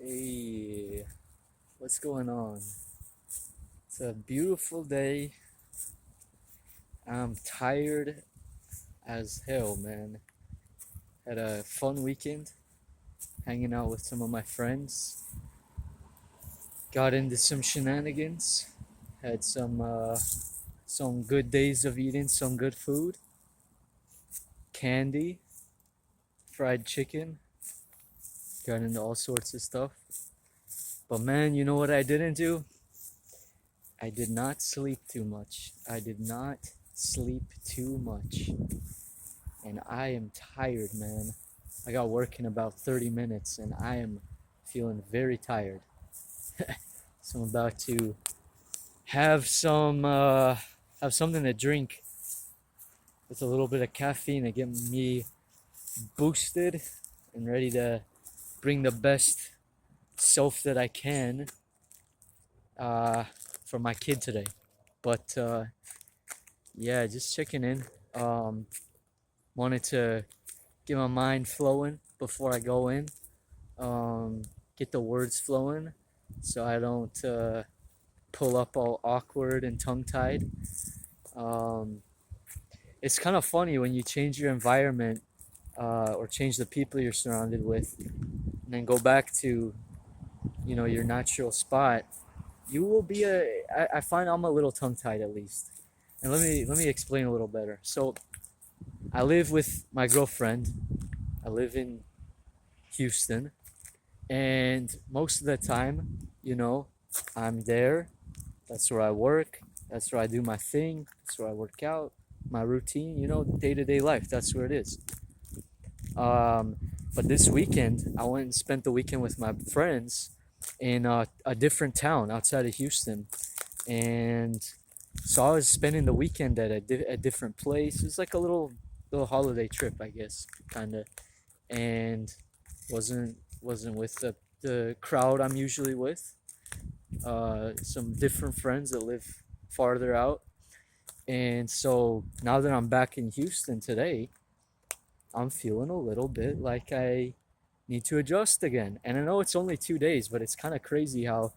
Hey, what's going on? It's a beautiful day. I'm tired as hell, man. Had a fun weekend hanging out with some of my friends. Got into some shenanigans. Had some good days of eating some good food. Candy, fried chicken. Got into all sorts of stuff. But man, you know what I didn't do? I did not sleep too much. I did not sleep too much. And I am tired, man. I got work in about 30 minutes and I am feeling very tired. So I'm about to have have something to drink with a little bit of caffeine to get me boosted and ready to bring the best self that I can uh, for my kid today. But yeah, just checking in. Wanted to get my mind flowing before I go in. Get the words flowing so I don't pull up all awkward and tongue tied. Um, it's kind of funny when you change your environment or change the people you're surrounded with, and then go back to your natural spot. You will be I find I'm a little tongue tied at least, and let me explain a little better. So I live with my girlfriend. I live in Houston, and most of the time, I'm there. That's where I work. That's where I do my thing. That's where I work out. My routine, day to day life. That's where it is. Um, but this weekend, I went and spent the weekend with my friends in a different town outside of Houston, and so I was spending the weekend at a different place. It's like a little holiday trip, I guess, kind of, and wasn't with the crowd I'm usually with. Some different friends that live farther out. And so now that I'm back in Houston today, I'm feeling a little bit like I need to adjust again. And I know it's only 2 days, but it's kind of crazy how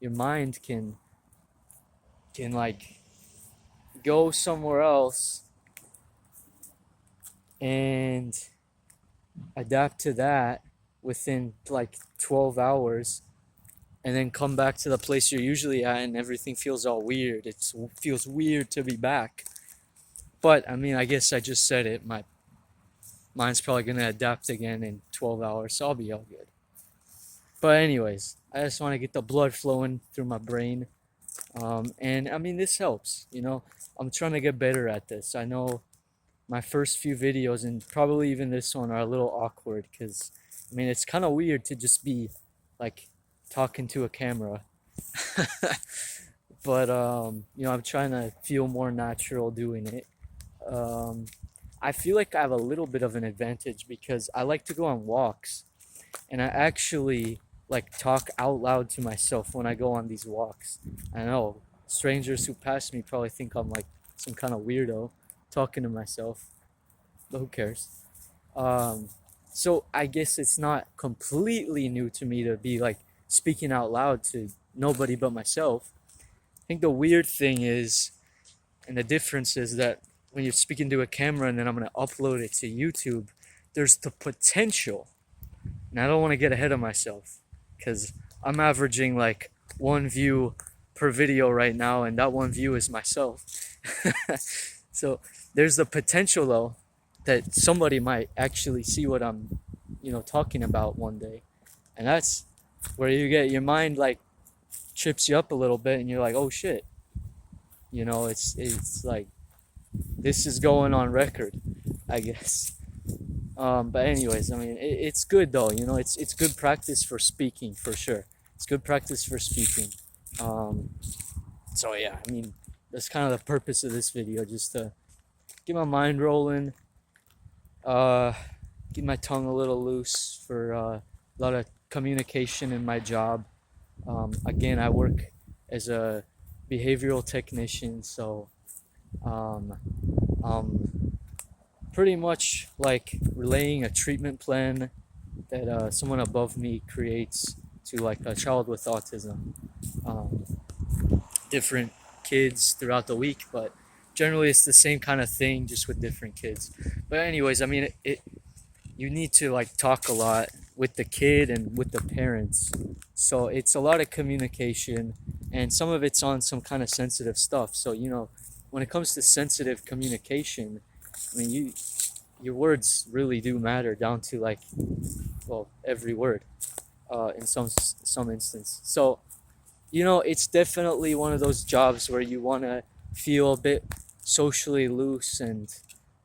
your mind can like go somewhere else and adapt to that within like 12 hours and then come back to the place you're usually at and everything feels all weird. It feels weird to be back. But I mean, I guess I just said it. My mind's probably going to adapt again in 12 hours, so I'll be all good. But anyways, I just want to get the blood flowing through my brain. And I mean, this helps, I'm trying to get better at this. I know my first few videos and probably even this one are a little awkward because, I mean, it's kind of weird to just be like talking to a camera. But I'm trying to feel more natural doing it. um, I feel like I have a little bit of an advantage because I like to go on walks, and I actually like talk out loud to myself when I go on these walks. I know strangers who pass me probably think I'm like some kind of weirdo talking to myself, but who cares? um, so I guess it's not completely new to me to be like speaking out loud to nobody but myself. I think the weird thing is, and the difference is that when you're speaking to a camera and then I'm going to upload it to YouTube, there's the potential, and I don't want to get ahead of myself because I'm averaging like one view per video right now, and that one view is myself. So there's the potential though that somebody might actually see what I'm, talking about one day, and that's where you get your mind like trips you up a little bit, and you're like, oh shit, it's like this is going on record, I guess. But anyways, I mean, it's good though. It's good practice for speaking for sure. It's good practice for speaking. Um, so yeah, I mean, that's kind of the purpose of this video, just to get my mind rolling, uh, get my tongue a little loose for a lot of communication in my job. Again, I work as a behavioral technician, so um, I'm pretty much like relaying a treatment plan that someone above me creates to like a child with autism. Um, Different kids throughout the week, but generally it's the same kind of thing, just with different kids. But anyways, I mean, you need to like talk a lot with the kid and with the parents, so it's a lot of communication, and some of it's on some kind of sensitive stuff. So when it comes to sensitive communication, I mean, your words really do matter down to like, well, every word, in some instance. So it's definitely one of those jobs where you want to feel a bit socially loose and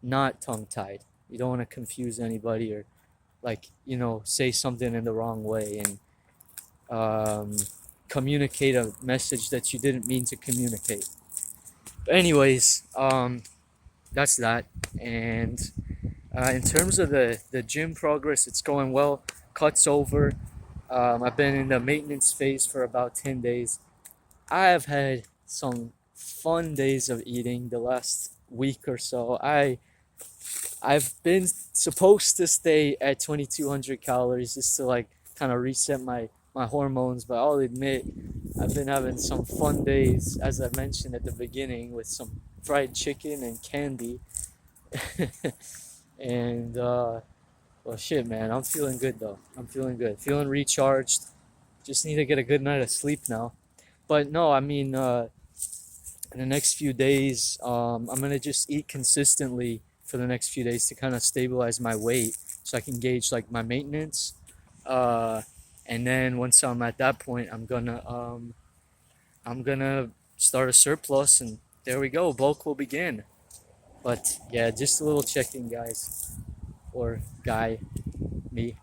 not tongue tied. You don't want to confuse anybody, or like say something in the wrong way, and um, communicate a message that you didn't mean to communicate. But anyways, that's that. And in terms of the gym progress, it's going well. Cuts over. I've been in the maintenance phase for about 10 days. I have had some fun days of eating the last week or so. I've been supposed to stay at 2200 calories just to like kind of reset my hormones, but I'll admit I've been having some fun days, as I mentioned at the beginning, with some fried chicken and candy. And well, shit, man, I'm feeling good though. I'm feeling good, feeling recharged. Just need to get a good night of sleep now. But no, I mean, in the next few days, I'm gonna just eat consistently for the next few days to kind of stabilize my weight, so I can gauge like my maintenance. Uh, and then once I'm at that point, I'm gonna start a surplus, and there we go. Bulk will begin. But yeah, just a little check-in, guys, or guy, me.